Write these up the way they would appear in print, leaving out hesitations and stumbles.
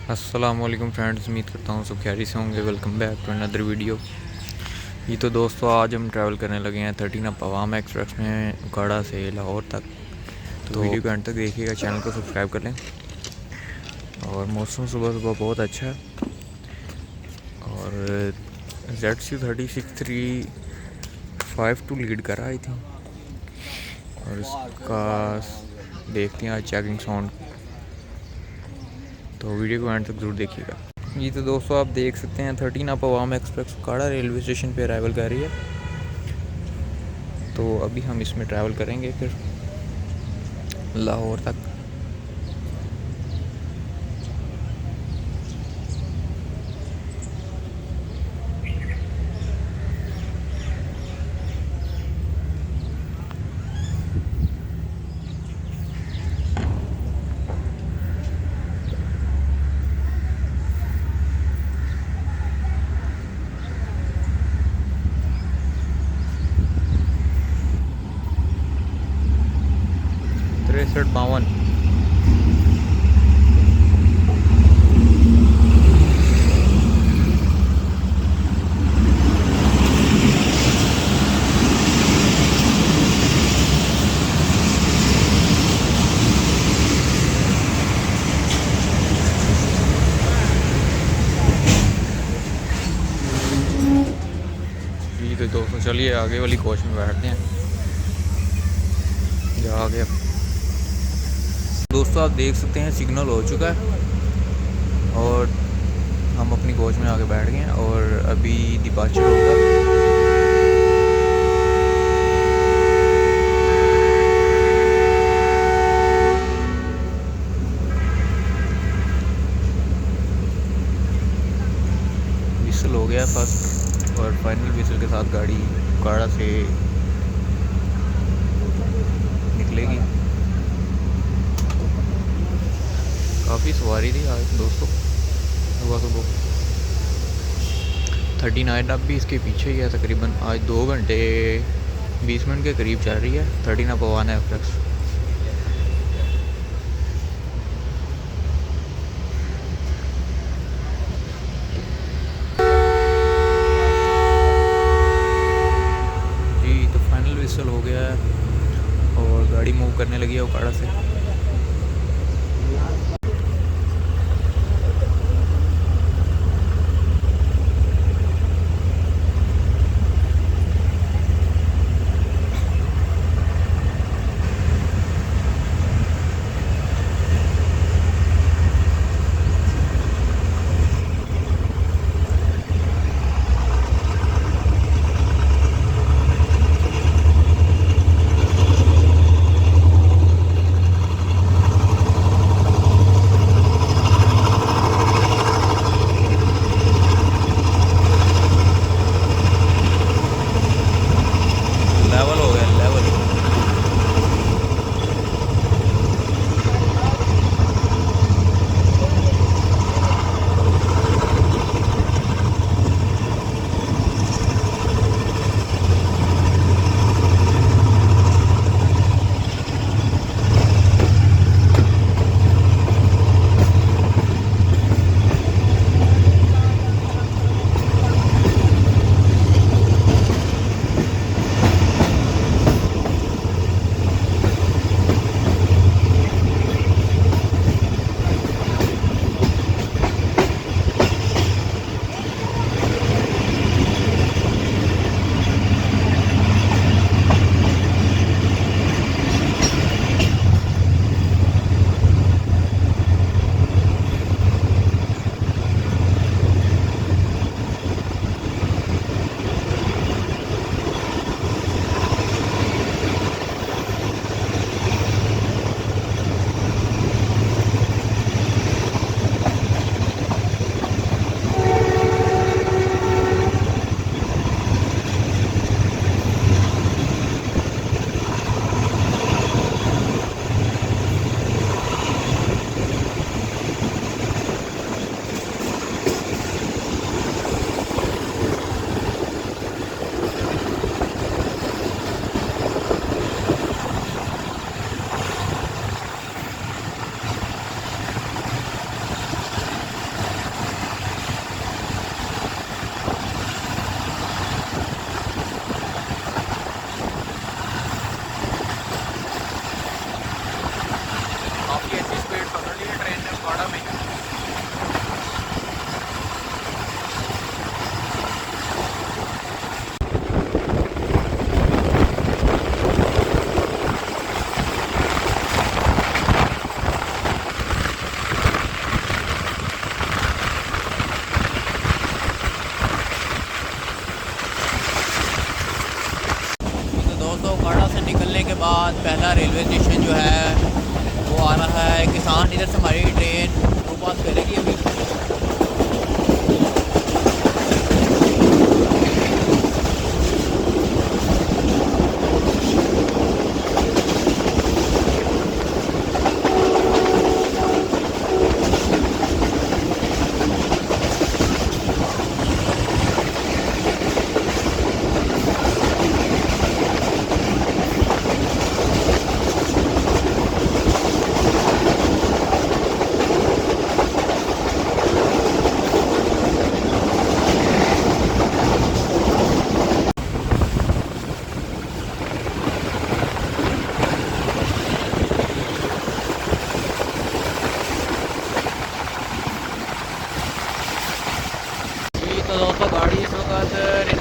अस्सलाम वालेकुम फ्रेंड्स, उम्मीद करता हूँ सब खैरियत से होंगे। Welcome back to another video. ये तो दोस्तों आज हम ट्रैवल करने लगे हैं 13 अप अवाम एक्सप्रेस में उकाड़ा से लाहौर तक। तो वीडियो को एंड तक देखिएगा, चैनल को सब्सक्राइब कर लें। और मौसम सुबह सुबह बहुत अच्छा है। और ZC36 लीड कर रहा आई थी। और इसका देखते हैं आज चेकिंग साउंड, तो वीडियो को एंड तक ज़रूर देखिएगा। ये तो दोस्तों आप देख सकते हैं 13 अप अवाम एक्सप्रेस उकाड़ा रेलवे स्टेशन पे अराइवल कर रही है। तो अभी हम इसमें ट्रैवल करेंगे फिर लाहौर तक। तिरसठ 52। जी तो दोस्तों चलिए आगे वाली कोच में बैठते हैं। जा आगे दोस्तों आप देख सकते हैं सिग्नल हो चुका है और हम अपनी कोच में आगे बैठ गए हैं और अभी डिपार्चर होगा। विसल हो गया फर्स्ट और फाइनल विसल के साथ गाड़ी उकाड़ा से निकलेगी। काफ़ी सवारी थी आज दोस्तों सुबह सुबह। 39 अब भी इसके पीछे ही है तकरीबन। आज 2 घंटे 20 मिनट के करीब चल रही है 13 अप अवाम एक्सप्रेस। जी तो फाइनल विसल हो गया है और गाड़ी मूव करने लगी है उकाड़ा से।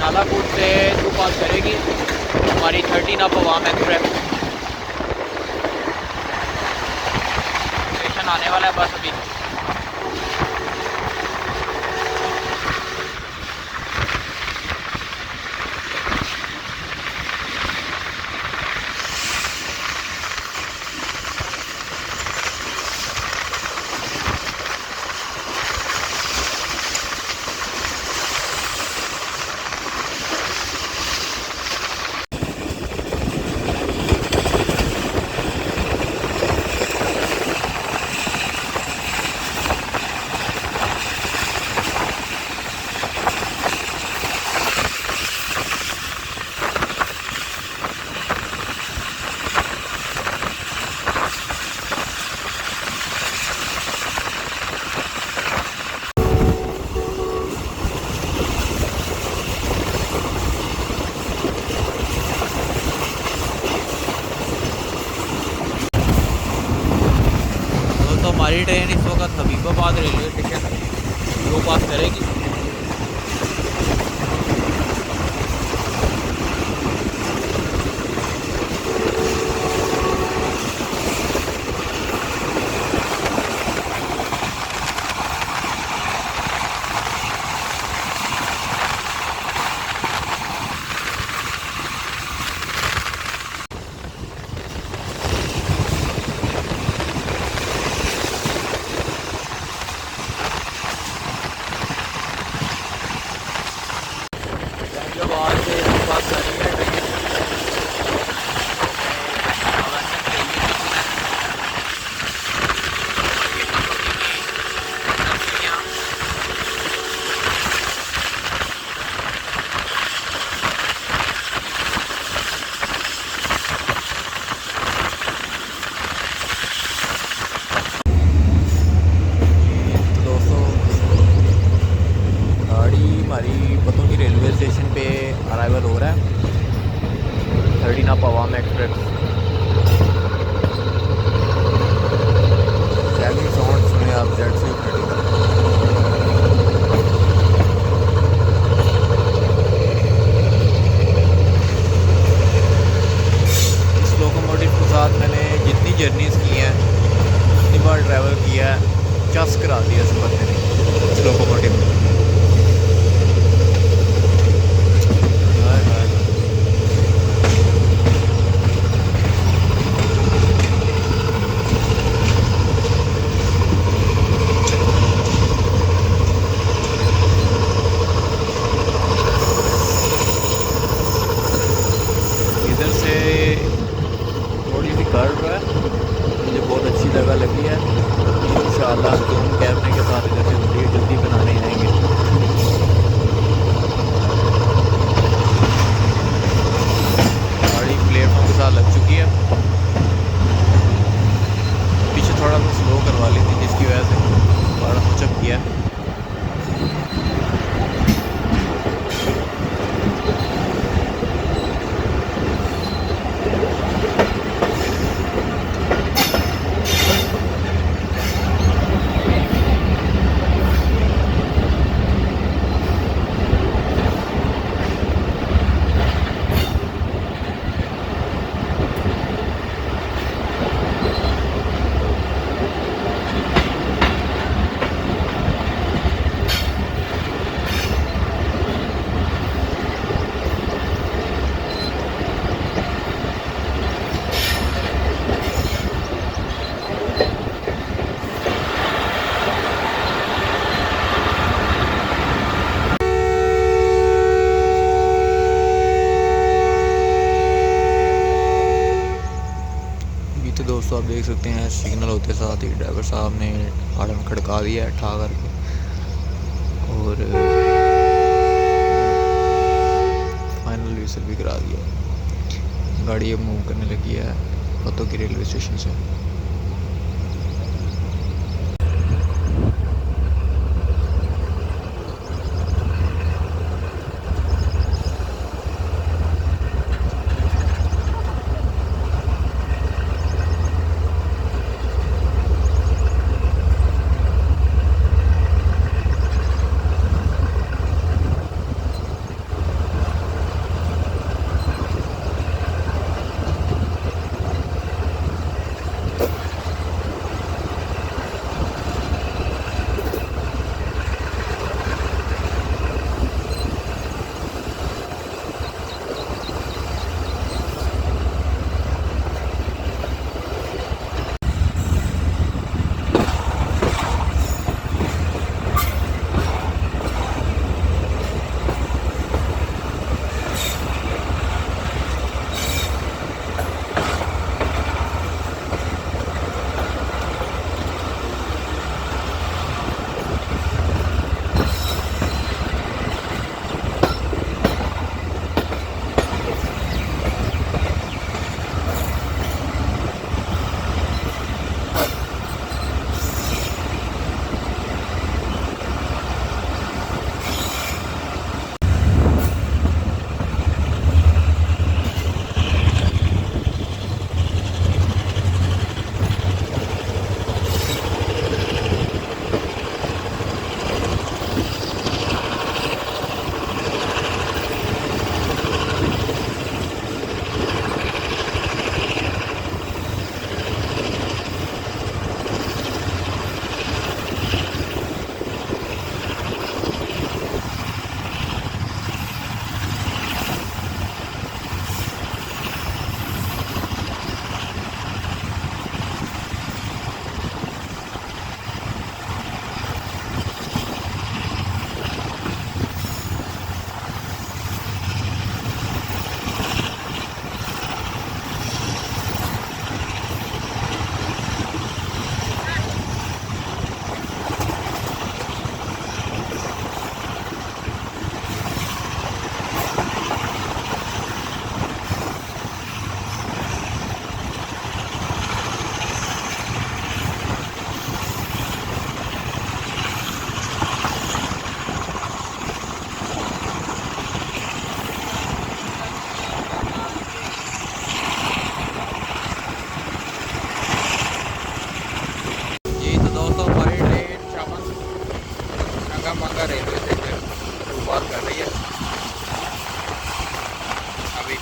नालाकोट से थ्रू पास करेगी हमारी 13 अप अवाम एक्सप्रेस। स्टेशन आने वाला है बस अभी। तो हमारी ट्रेन इस वक्त Habibabad railway station through pass करेगी। बाद से पास कर रही है ट्रेन। हमारी पतंगी रेलवे स्टेशन पे अराइवल हो रहा है 13 अप अवाम एक्सप्रेस। कैबिन साउंड सुने आप जेट से इस लोकोमोटिव के साथ मैंने जितनी जर्नीज़ की हैं जितनी बार ट्रैवल किया है चस करा दिया इस बंदे ने इस लोकोमोटिव में। इधर से थोड़ी सी कर्व है, मुझे बहुत अच्छी जगह लगी है। इंशाल्लाह जूम कैमरे के साथ इधर से वीडियो जल्दी बनाने आएंगे। गाड़ी प्लेटफॉर्म के साथ लग चुकी है। पीछे थोड़ा सा स्लो करवा ली थी जिसकी वजह से बड़ा मुचक किया। तो दोस्तों आप देख सकते हैं सिग्नल होते साथ ही ड्राइवर साहब ने हॉर्न खड़का दिया है ठा करके और फाइनल विसल भी करा दिया। गाड़ी अब मूव करने लगी है पतंगी रेलवे स्टेशन से। जगह रेलवे से शुरुआत कर रही है अभी।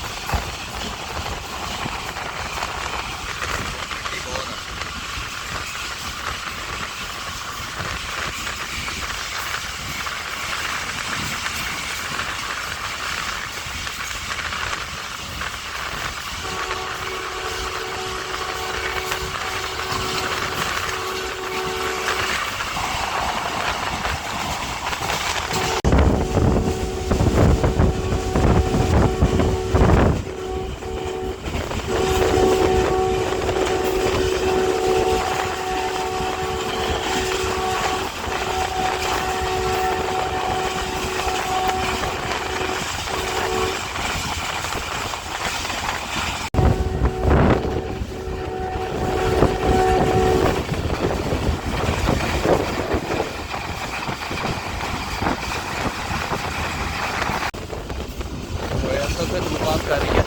बात कर रही है।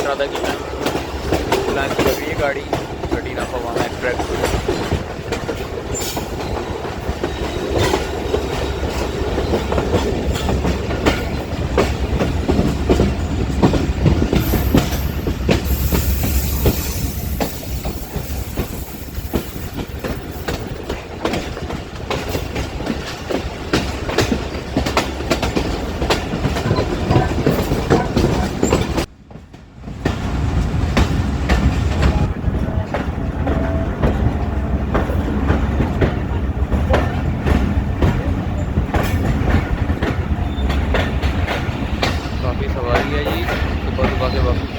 राधा किशन लंच कर रही है गाड़ी कटीना फवाना एक्सप्रेस। काफ़ी सवारी है जी सुबह सुबह के वक्त।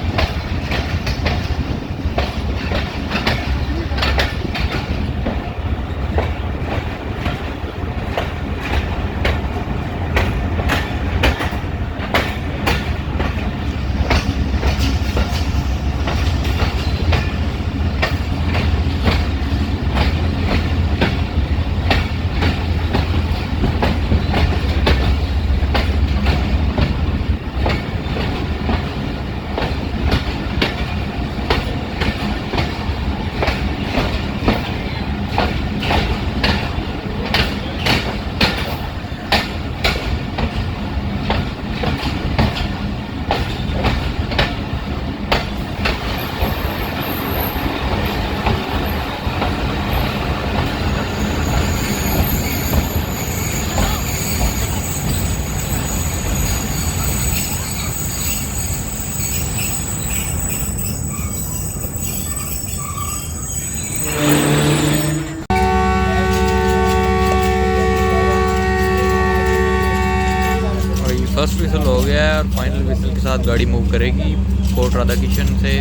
फर्स्ट विसल हो गया है और फाइनल विसल के साथ गाड़ी मूव करेगी कोट राधा किशन से।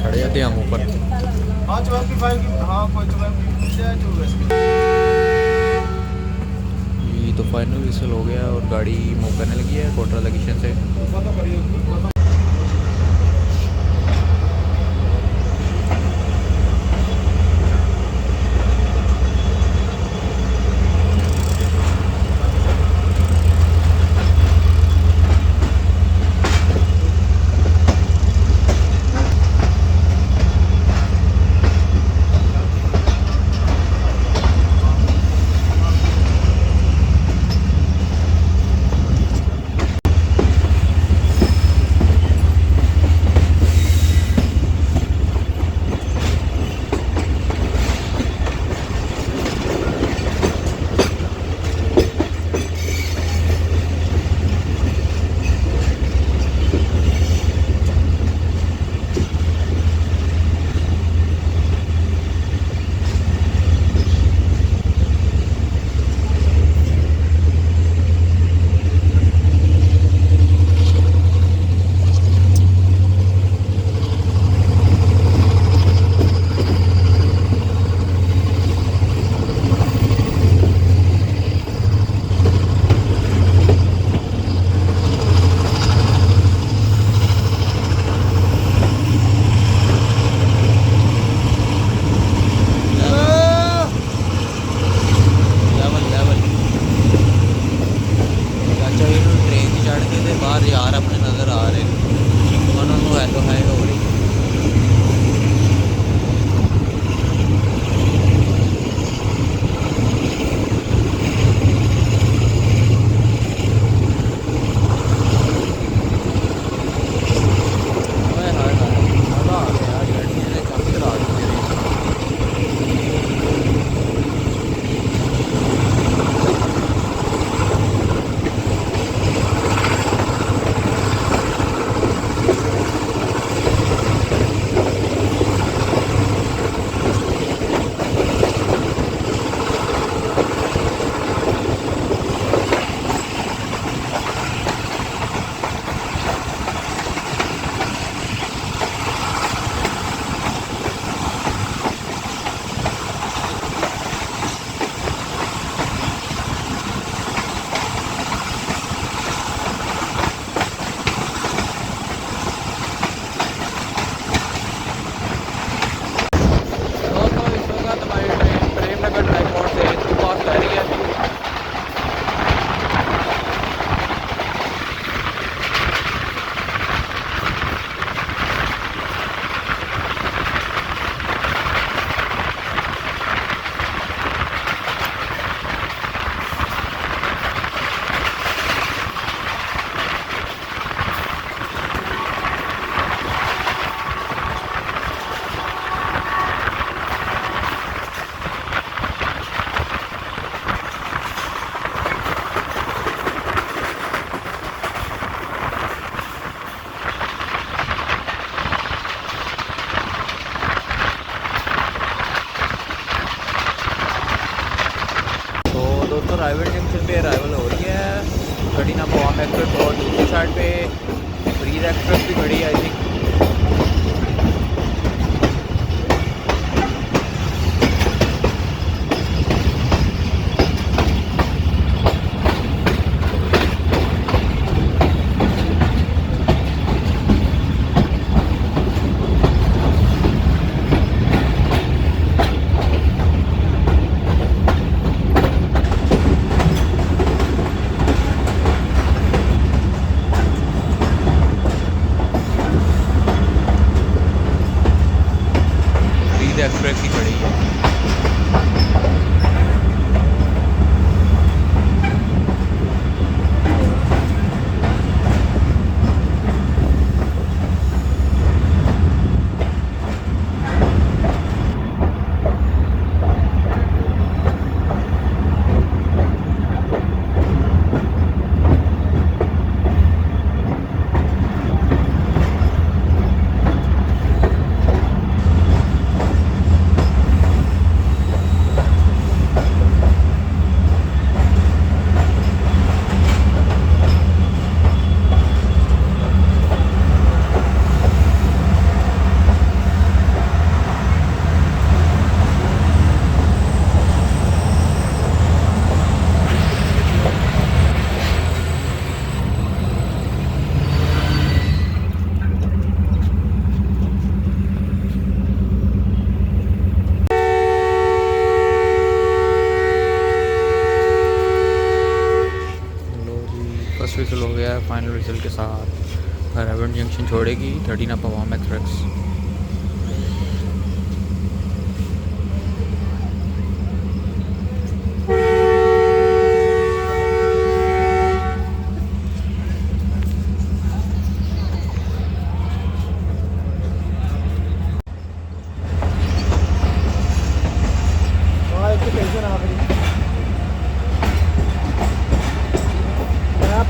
खड़े जाते हम ऊपर। ये तो फाइनल विसल हो गया और गाड़ी मूव करने लगी है कोट राधा किशन से। रायगढ़ जंक्शन पे अराइवल हो रही है 13 पवाम एक्सप्रेस और दूसरी साइड पे ब्रीज एक्सप्रेस भी खड़ी है आई थिंक। एक्सप्रेस की खड़ी है। फर्स्ट विसल हो गया है। फाइनल विसल के साथ रायगढ़ जंक्शन छोड़ेगी 13 पवाम एक्सप्रेस।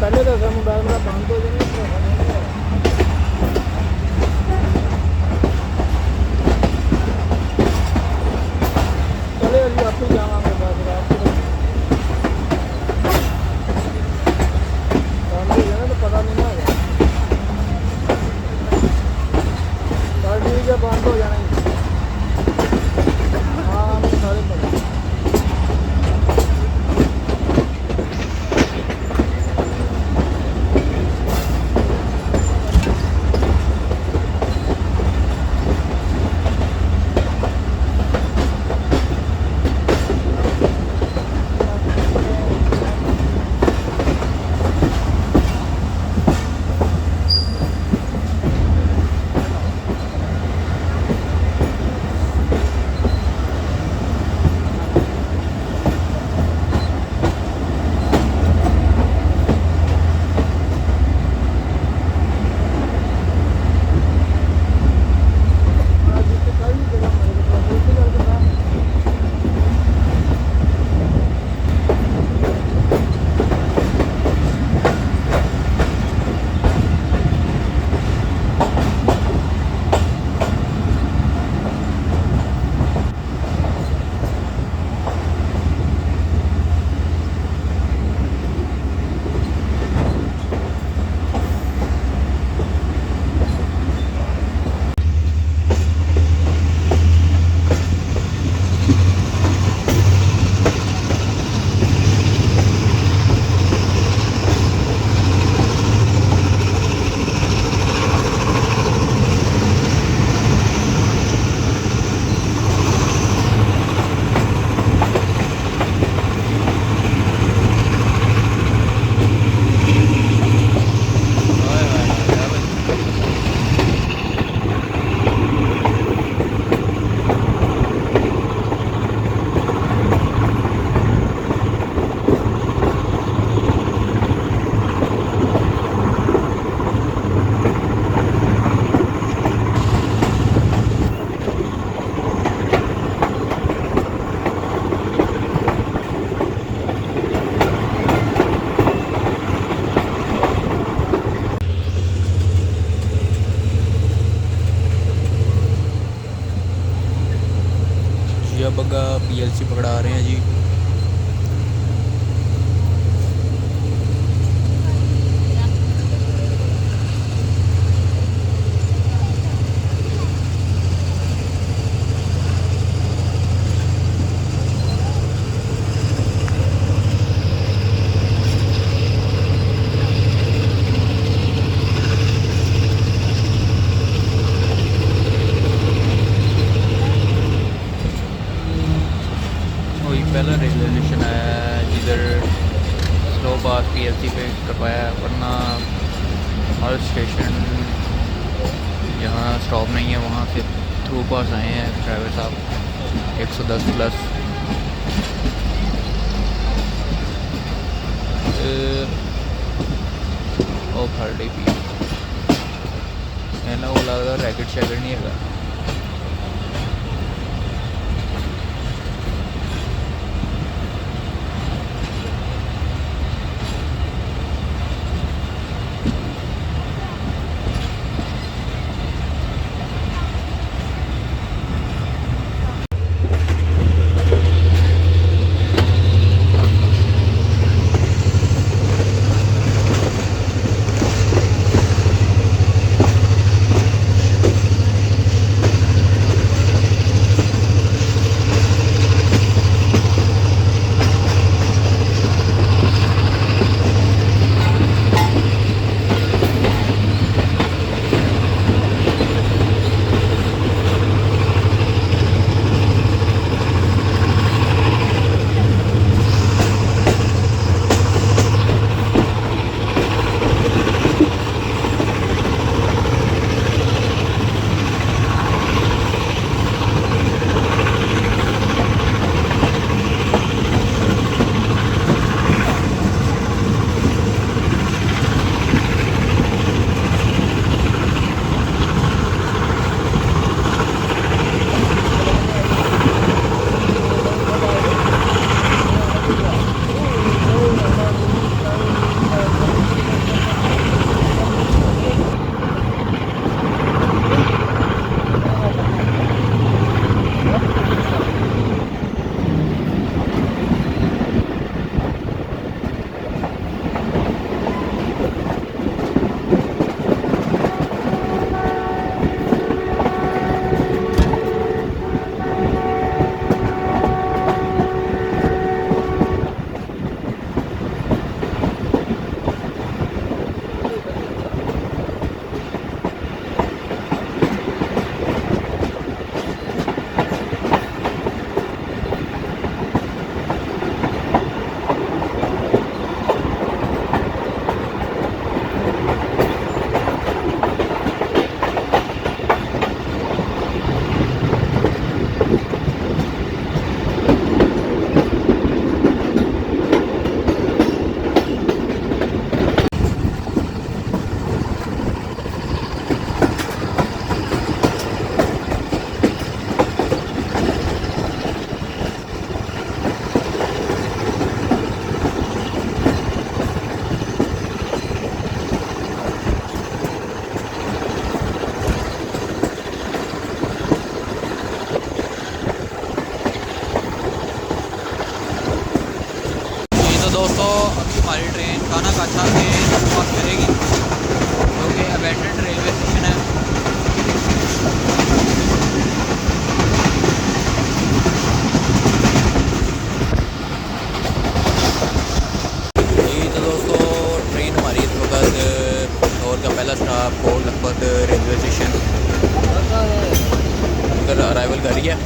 पहले तो सब मोबाइल मेरा बंद हो जाए चले अभी आपको जावांगे तो पता नहीं ना चल ठीक है बंद हो जाना हाँ सारे पता बग्गा PLC पकड़ा रहे हैं जी। PFC पे करवाया है, वरना हर स्टेशन जहाँ स्टॉप नहीं है वहाँ से थ्रू पास आए हैं ड्राइवर साहब 110 प्लस। ओ थर्ड पी है ना, वो लगता रैकेट शैकेट नहीं है। दोस्तों अभी हमारी ट्रेन खाना काछा से पास करेगी, जो कि अबैंडन्ड रेलवे स्टेशन है। जी तो दोस्तों ट्रेन हमारी इस वक्त लाहौर का पहला stop Kot Lakhpat railway station उधर अराइवल कर रही है।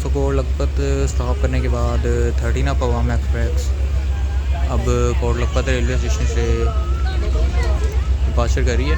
दोस्तों कोट लखपत स्टॉप करने के बाद 13 अप अवाम एक्सप्रेस अब कोट लखपत रेलवे स्टेशन से डिपार्चर करी है।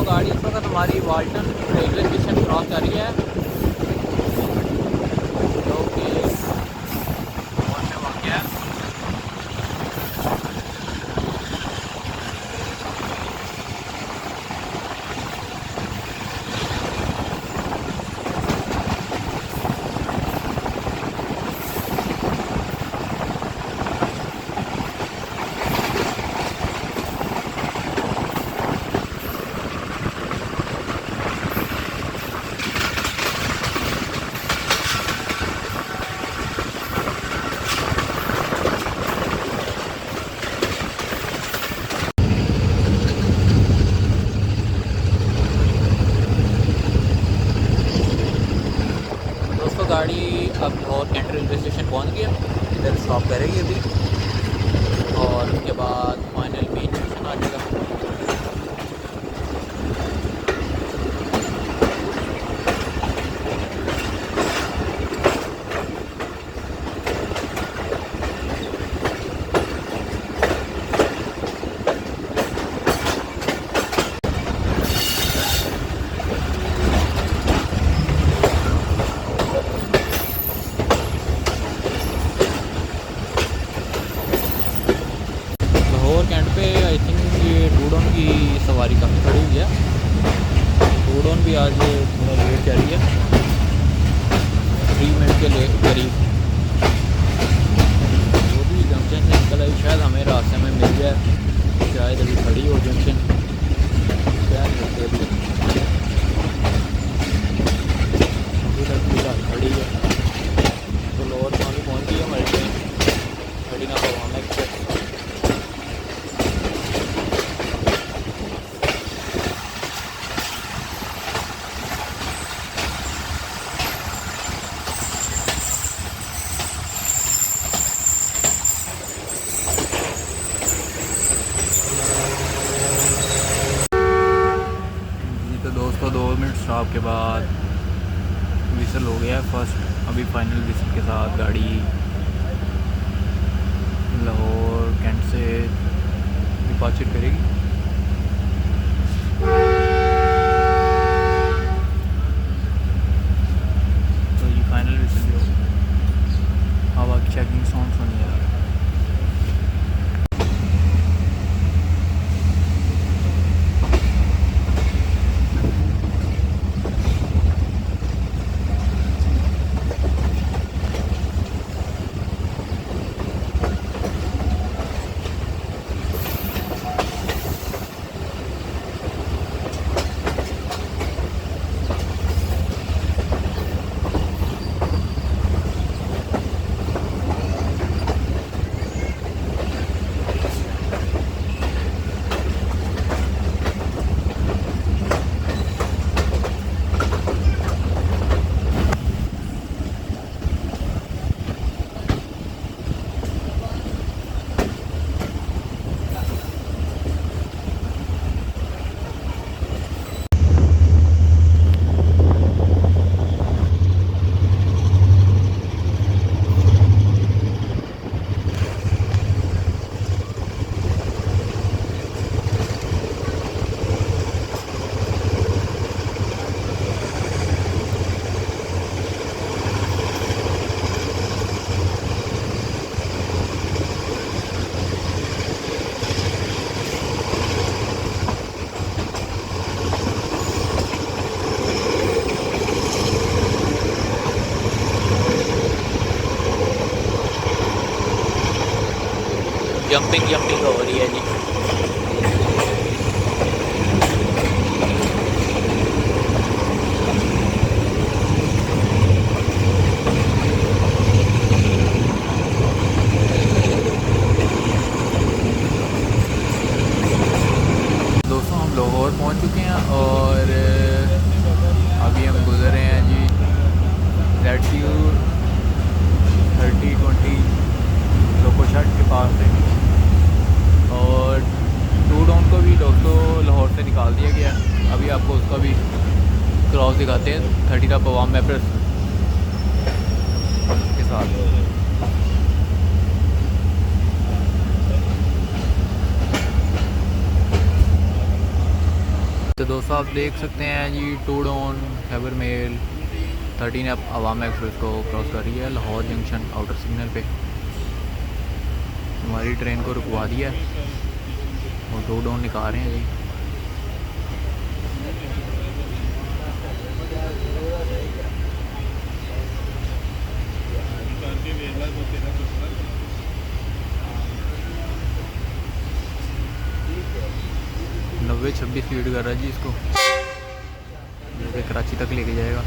गाड़ी इस वक्त हमारी वाल्टन रेलवे स्टेशन क्रॉस कर रही है जो कि लाहौर में वाक़ है। गाड़ी अब लाहौर कैंट रेलवे स्टेशन पहुंच गई है। इधर स्टॉप करेगी अभी और उसके बाद फाइनल मेन स्टेशन आ जाएगा। कैंट पे आई थिंक ये टूडोन की सवारी काफ़ी खड़ी हुई है। टूडोन भी आज थोड़ा लेट जा रही है 3 मिनट के करीब। वो भी जंक्शन से निकल आई, शायद हमें रास्ते में मिल जाए, शायद अभी खड़ी हो जंक्शन, शायद मिलते अभी तक पूरा खड़ी है। तो लाहौर पहुँच गई है हमारी ट्रेन 13 अवाम एक्सप्रेस। दोस्तों 2 मिनट स्टॉप के बाद विसल हो गया है फर्स्ट। अभी फाइनल विसल के साथ गाड़ी लाहौर कैंट से डिपार्चर करेगी। तो ये फाइनल विसल भी हो, हवा की चेकिंग साउंड सुनिए। जंपिंग हो रही है जी। दोस्तों हम लाहौर पहुंच चुके हैं और अभी हम गुजर रहे हैं जी ZCU 3020 लोको शर्ट के पास से, और टू डाउन को भी दोस्तों लाहौर से निकाल दिया गया। अभी आपको उसका भी क्रॉस दिखाते हैं 30 पवाम एक्सप्रेस के साथ। तो दोस्तों आप देख सकते हैं जी to down Khyber mail 13 Awam express को क्रॉस कर रही है लाहौर जंक्शन आउटर सिग्नल पे। हमारी ट्रेन को रुकवा दिया है और टू डाउन निकाल रहे हैं जी। नब्बे 26 स्पीड कर रहा है जी इसको, जो कि कराची तक लेके जाएगा।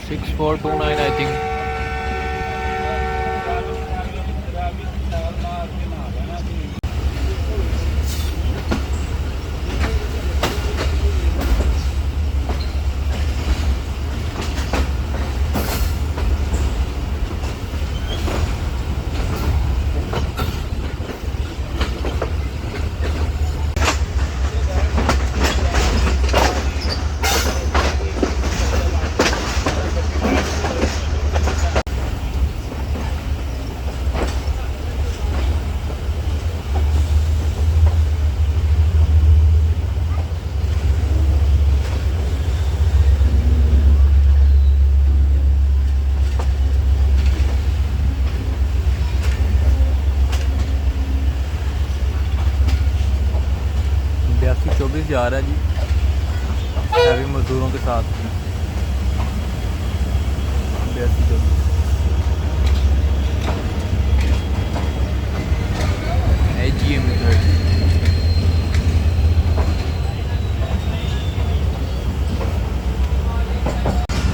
$6429 I think। जा रहा है जी हैवी मजदूरों के साथ। 82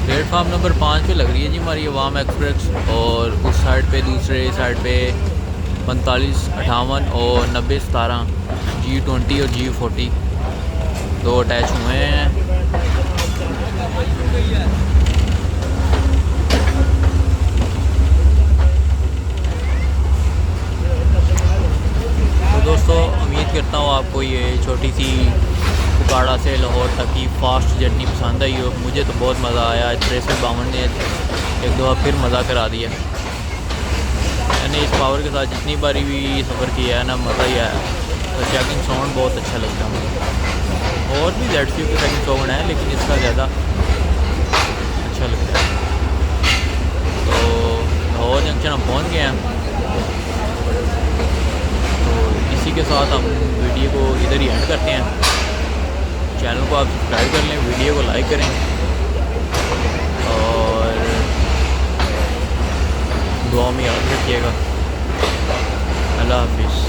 प्लेटफार्म नंबर 5 पे लग रही है जी हमारी अवाम एक्सप्रेस, और उस साइड पे दूसरे साइड पे 45, 58 और 90, 17 G20 और G40 दो अटैच हुए हैं। तो दोस्तों उम्मीद करता हूँ आपको ये छोटी सी उकाड़ा से लाहौर तक की फ़ास्ट जर्नी पसंद आई हो। मुझे तो बहुत मज़ा आया। 6352 ने एक दो फिर मज़ा करा दिया। मैंने इस पावर के साथ जितनी बारी भी सफ़र किया है ना, मज़ा ही आया। तो चेकिंग साउंड बहुत अच्छा लगता है मुझे। और भी ZCU के चेकिंग साउंड है, लेकिन इसका ज़्यादा अच्छा लगता है। तो लाहौर जंक्शन हम पहुँच गए हैं। तो इसी के साथ हम वीडियो को इधर ही एंड करते हैं। चैनल को आप सब्सक्राइब कर लें, वीडियो को लाइक करें, और दुआ में याद रखिएगा। अल्लाह हाफिज़।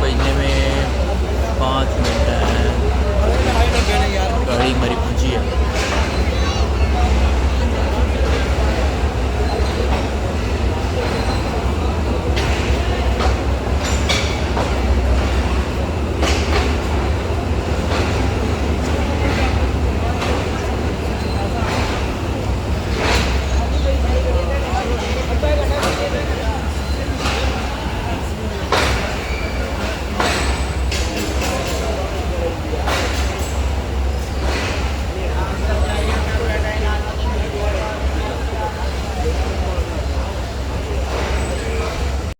बजने में 5 मिनट हैं।